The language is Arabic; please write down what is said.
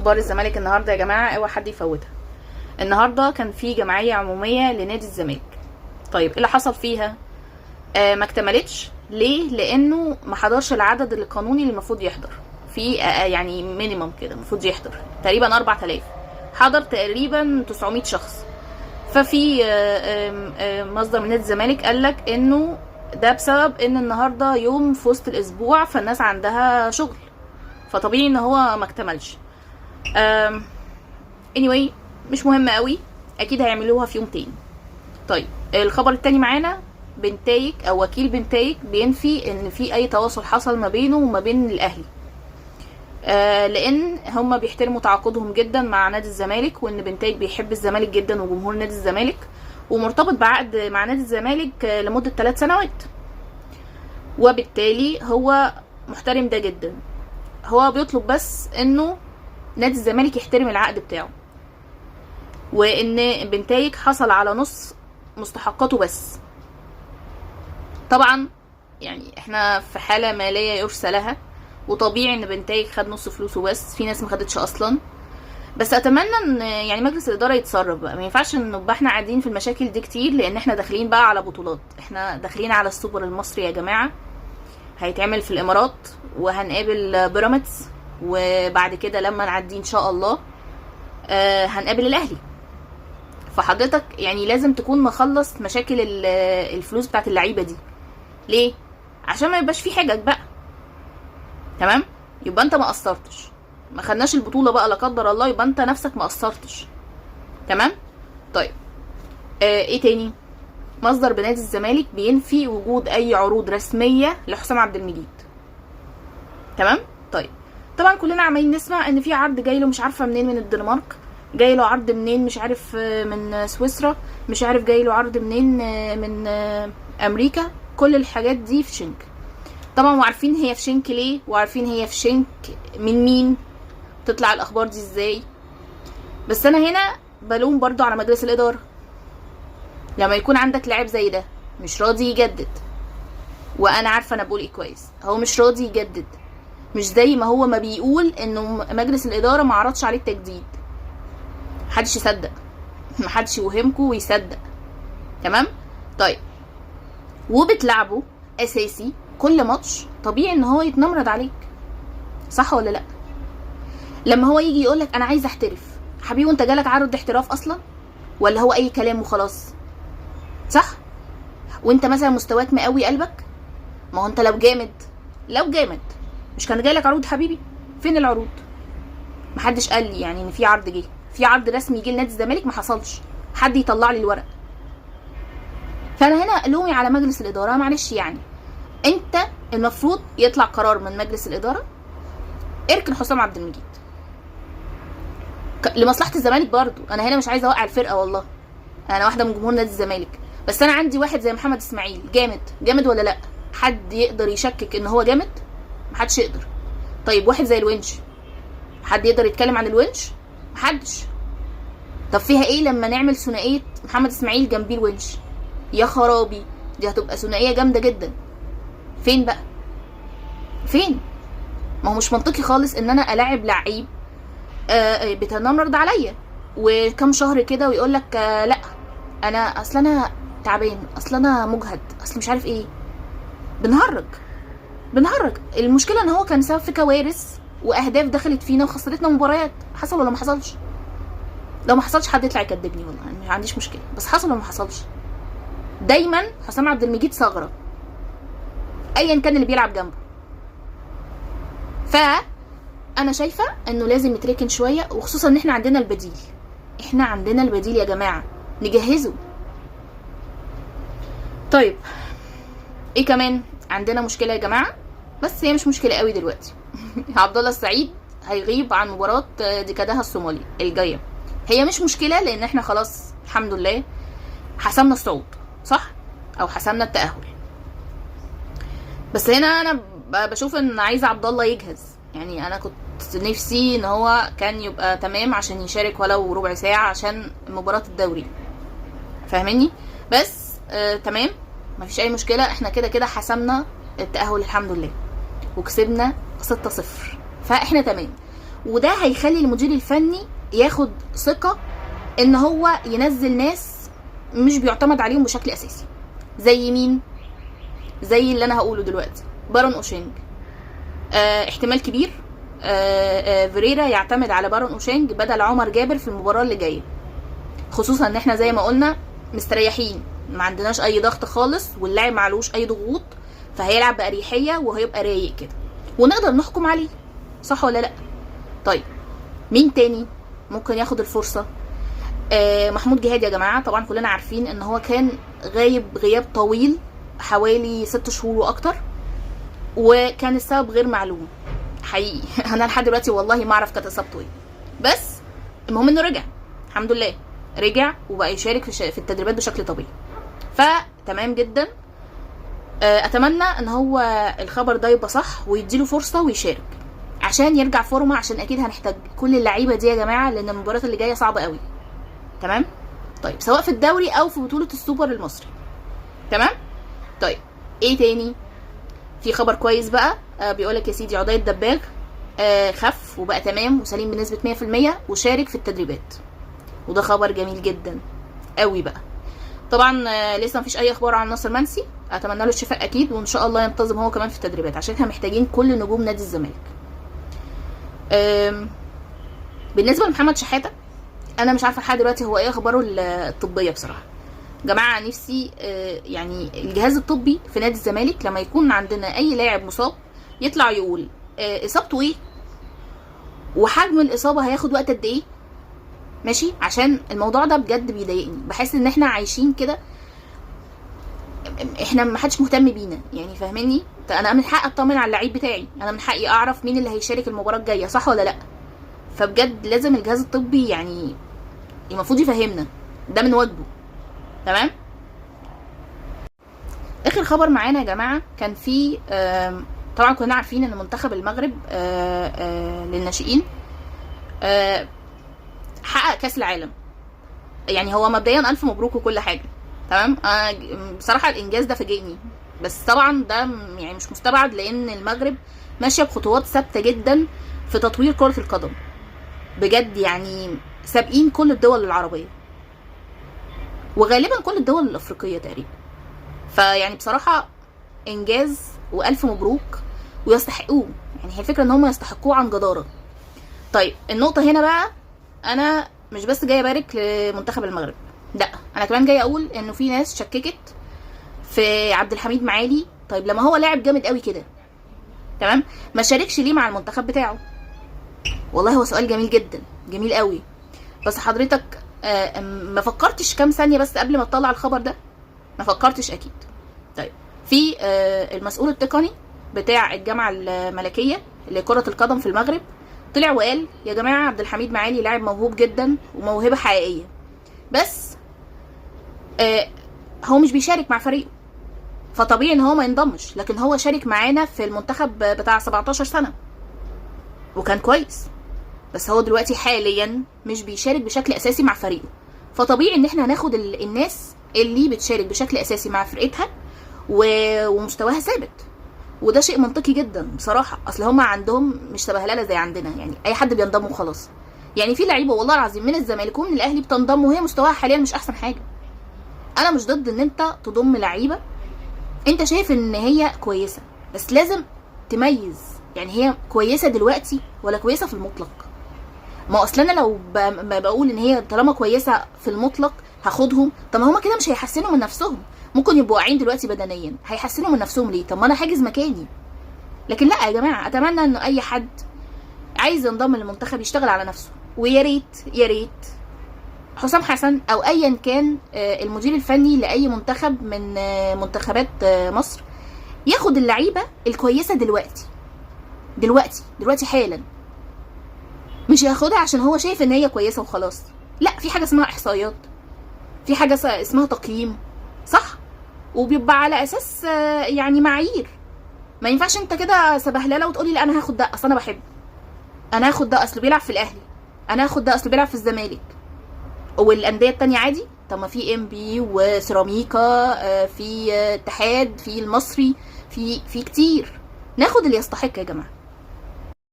اخبار الزمالك النهارده يا جماعه، اوعى حد يفوتها. النهارده كان في جمعيه عموميه لنادي الزمالك. طيب ايه اللي حصل فيها؟ ما اكتملتش. ليه؟ لانه ما حضرش العدد القانوني اللي المفروض يحضر في يعني مينيمم كده المفروض يحضر تقريبا 4000، حضر تقريبا 900 شخص. ففي مصدر من نادي الزمالك قال لك انه ده بسبب ان النهارده يوم في وسط الاسبوع، فالناس عندها شغل، فطبيعي ان هو ما اكتملش. anyway مش مهم قوي، اكيد هيعملوها في يوم تاني. طيب الخبر التاني معانا، بنتايك او وكيل بنتايك بينفي ان في اي تواصل حصل ما بينه وما بين الاهلي، لان هم بيحترموا تعاقدهم جدا مع نادي الزمالك، وان بنتايك بيحب الزمالك جدا وجمهور نادي الزمالك، ومرتبط بعقد مع نادي الزمالك لمدة 3 سنوات، وبالتالي هو محترم ده جدا. هو بيطلب بس انه نادي الزمالك يحترم العقد بتاعه، وان بنتايك حصل على نص مستحقاته بس. طبعا يعني احنا في حالة مالية يرثى لها، وطبيعي ان بنتايك خد نص فلوسه، بس في ناس ما خدتش اصلا. بس اتمنى ان يعني مجلس الاداره يتصرف بقى، ما ينفعش ان نبقى احنا قاعدين في المشاكل دي كتير، لان احنا داخلين بقى على بطولات، احنا داخلين على السوبر المصري يا جماعه، هيتعمل في الامارات، وهنقابل بيراميدز، وبعد كده لما نعدي ان شاء الله هنقابل الاهلي. فحضرتك يعني لازم تكون مخلص مشاكل الفلوس بتاعت اللعيبه دي. ليه؟ عشان ما يبقاش في حجج بقى. تمام؟ يبقى انت ما قصرتش، ما خدناش البطوله بقى لا قدر الله، يبقى انت نفسك ما قصرتش. تمام؟ طيب ايه تاني؟ مصدر بنادي الزمالك بينفي وجود اي عروض رسميه لحسام عبد المجيد. تمام؟ طيب طبعا كلنا عمالين نسمع ان في عرض جاي له مش عارفه منين، من الدنمارك، جاي له عرض منين مش عارف من سويسرا، مش عارف جاي له عرض منين من امريكا. كل الحاجات دي في شنك طبعا، وعارفين هي في شنك ليه، وعارفين هي في شنك من مين، تطلع الاخبار دي ازاي. بس انا هنا بلوم برضو على مجلس الاداره. لما يكون عندك لاعب زي ده مش راضي يجدد، وانا عارفه انا بقول ايه كويس، هو مش راضي يجدد، مش زي ما هو ما بيقول انه مجلس الاداره ما عرضش عليه التجديد. محدش يصدق، محدش يوهمكوا ويصدق. تمام؟ طيب وبتلعبه اساسي كل ماتش، طبيعي ان هو يتنمرض عليك، صح ولا لا؟ لما هو يجي يقولك انا عايز احترف، حبيبي انت جالك عرض احتراف اصلا ولا هو اي كلام وخلاص؟ صح؟ وانت مثلا مستواك مقوي قلبك، ما هو انت لو جامد مش كان جايلك عروض حبيبي؟ فين العروض؟ محدش قال لي يعني ان في عرض جه، في عرض رسمي جه لنادي الزمالك، ما حصلش، حد يطلع لي الورق. فانا هنا لومي على مجلس الاداره، معلش يعني انت المفروض يطلع قرار من مجلس الاداره اركن حسام عبد المجيد لمصلحه الزمالك. برضو انا هنا مش عايزه اوقع الفرقه، والله انا واحده من جمهور نادي الزمالك، بس انا عندي واحد زي محمد اسماعيل جامد ولا لا؟ حد يقدر يشكك ان هو جامد؟ محدش يقدر. طيب واحد زي الونش، حد يقدر يتكلم عن الونش؟ محدش. طب فيها ايه لما نعمل ثنائيه محمد اسماعيل جنبيه الونش؟ يا خرابي، دي هتبقى ثنائيه جامده جدا. فين بقى؟ فين؟ ما هو مش منطقي خالص ان انا الاعب لعيب بتنمرض عليا وكم شهر كده ويقول لك لا انا اصل انا تعبان، اصل انا مجهد، اصل مش عارف ايه. بنهرج. المشكله ان هو كان سبب في كوارث واهداف دخلت فينا وخسرتنا مباريات. حصل ولا ما حصلش؟ لو ما حصلش حد يطلع يكدبني، والله انا ما عنديش مشكله، بس حصل ولا ما حصلش؟ دايما حسام عبد المجيد ثغره ايا كان اللي بيلعب جنبه. فانا شايفه انه لازم يتركن شويه، وخصوصا ان احنا عندنا البديل، يا جماعه، نجهزه. طيب ايه كمان عندنا مشكله يا جماعه، بس هي مش مشكله قوي دلوقتي. عبد الله السعيد هيغيب عن مباراه ديكاداها الصومالي الجايه. هي مش مشكله لان احنا خلاص الحمد لله حسمنا الصعود، صح؟ او حسمنا التاهل. بس هنا انا بشوف ان عايزه عبد الله يجهز، يعني انا كنت نفسي ان هو كان يبقى تمام عشان يشارك ولو ربع ساعه عشان مباراه الدوري، فاهمني؟ بس تمام، مفيش اي مشكله، احنا كده حسمنا التاهل الحمد لله، وكسبنا 6-0، فاحنا تمام. وده هيخلي المدير الفني ياخد ثقة ان هو ينزل ناس مش بيعتمد عليهم بشكل اساسي. زي مين؟ زي اللي انا هقوله دلوقتي، بارون اوشينج. احتمال كبير فيريرا يعتمد على بارون اوشينج بدل عمر جابر في المباراة اللي جاية، خصوصا ان احنا زي ما قلنا مستريحين، ما عندناش اي ضغط خالص، واللاعب معلوش اي ضغوط، فهيلعب بأريحية وهيبقى رايق كده ونقدر نحكم عليه، صح ولا لا؟ طيب مين تاني ممكن ياخد الفرصة؟ محمود جهاد يا جماعة. طبعا كلنا عارفين ان هو كان غايب غياب طويل حوالي 6 شهور واكتر، وكان السبب غير معلوم حقيقي. انا لحد دلوقتي والله ما اعرف كانت اصابته ايه، بس المهم انه رجع الحمد لله، رجع وبقى يشارك في التدريبات بشكل طبيعي، فتمام جدا. اتمنى ان هو الخبر ده يبقى صح ويديله فرصة ويشارك عشان يرجع فورمه، عشان اكيد هنحتاج كل اللعيبه دي يا جماعه، لان المباريات اللي جايه صعبه قوي. تمام؟ طيب سواء في الدوري او في بطوله السوبر المصري. تمام؟ طيب ايه تاني؟ في خبر كويس بقى، بيقولك يا سيدي عضي الدباغ خف وبقى تمام وسليم بنسبه 100% وشارك في التدريبات، وده خبر جميل جدا قوي بقى. طبعا لسه مفيش اي اخبار عن ناصر منسي، اتمنى له الشفاء اكيد، وان شاء الله ينتظم هو كمان في التدريبات عشان احنا محتاجين كل نجوم نادي الزمالك. بالنسبه لمحمد شحاته، انا مش عارفه لحد دلوقتي هو ايه اخباره الطبيه بصراحه. جماعه نفسي يعني الجهاز الطبي في نادي الزمالك لما يكون عندنا اي لاعب مصاب يطلع يقول اصابته ايه وحجم الاصابه هياخد وقت قد ايه، ماشي؟ عشان الموضوع ده بجد بيضايقني، بحس ان احنا عايشين كده، احنا ما حدش مهتم بينا، يعني فاهميني؟ انا من حقي اطمن على اللعيب بتاعي، انا من حقي اعرف مين اللي هيشارك المباراه الجايه، صح ولا لا؟ فبجد لازم الجهاز الطبي يعني المفروض يفهمنا، ده من واجبه. تمام؟ اخر خبر معانا يا جماعه كان في طبعا كنا عارفين ان منتخب المغرب للناشئين حقق كاس العالم. يعني هو مبدئيا الف مبروك وكل حاجه، تمام؟ بصراحه الانجاز ده فاجئني، بس طبعا ده يعني مش مستبعد، لان المغرب ماشيه بخطوات ثابته جدا في تطوير كره القدم، بجد يعني سابقين كل الدول العربيه وغالبا كل الدول الافريقيه تقريبا. فيعني بصراحه انجاز والف مبروك ويستحقوه، يعني هي الفكره ان هم يستحقوه عن جداره. طيب النقطه هنا بقى، انا مش بس جايه ابارك لمنتخب المغرب، لا انا كمان جايه اقول انه في ناس شككت في عبد الحميد معالي. طيب لما هو لاعب جامد قوي كده، تمام، ما شاركش ليه مع المنتخب بتاعه؟ والله هو سؤال جميل جدا، جميل قوي، بس حضرتك ما فكرتش كام ثانيه بس قبل ما تطلع الخبر ده؟ ما فكرتش اكيد. طيب في المسؤول التقني بتاع الجامعه الملكيه لكره القدم في المغرب طلع وقال يا جماعه عبد الحميد معالي لاعب موهوب جدا وموهبه حقيقيه، بس هو مش بيشارك مع فريقه، فطبيعي ان هو ما ينضمش، لكن هو شارك معانا في المنتخب بتاع 17 سنه وكان كويس، بس هو دلوقتي حاليا مش بيشارك بشكل اساسي مع فريقه، فطبيعي ان احنا هناخد الناس اللي بتشارك بشكل اساسي مع فرقتها ومستواها ثابت، وده شيء منطقي جدا بصراحه. اصل هم عندهم مش سبهلله زي عندنا، يعني اي حد بينضم وخلاص. يعني في لعيبه والله العظيم من الزمالك ومن الاهلي بتنضم وهي مستواها حاليا مش احسن حاجه. انا مش ضد ان انت تضم لعيبه انت شايف ان هي كويسه، بس لازم تميز يعني هي كويسه دلوقتي ولا كويسه في المطلق. ما اصل انا لو بقول ان هي طالما كويسه في المطلق هاخدهم، طب ما هما كده مش هيحسنوا من نفسهم، ممكن يبقوا واعيين دلوقتي بدنيا، هيحسنوا من نفسهم ليه؟ طب ما انا حاجز مكاني. لكن لا يا جماعه، اتمنى ان اي حد عايز ينضم للمنتخب يشتغل على نفسه، ويا ريت يا ريت حسام حسن او ايا كان المدير الفني لاي منتخب من منتخبات مصر ياخد اللعيبه الكويسه دلوقتي حالا، مش ياخدها عشان هو شايف ان هي كويسه وخلاص. لا، في حاجه اسمها احصائيات، في حاجه اسمها تقييم، صح؟ وبيبقى على اساس يعني معايير. ما ينفعش انت كده سبهلله وتقولي لا انا هاخد ده اصل انا بحبه، انا هاخد ده اصل بيلعب في الاهلي، انا هاخد ده اصل بيلعب في الزمالك، والانديه التانية عادي. طب ما في ام بي وسيراميكا، في اتحاد، في المصري، في كتير. ناخد اللي يستحق يا جماعه.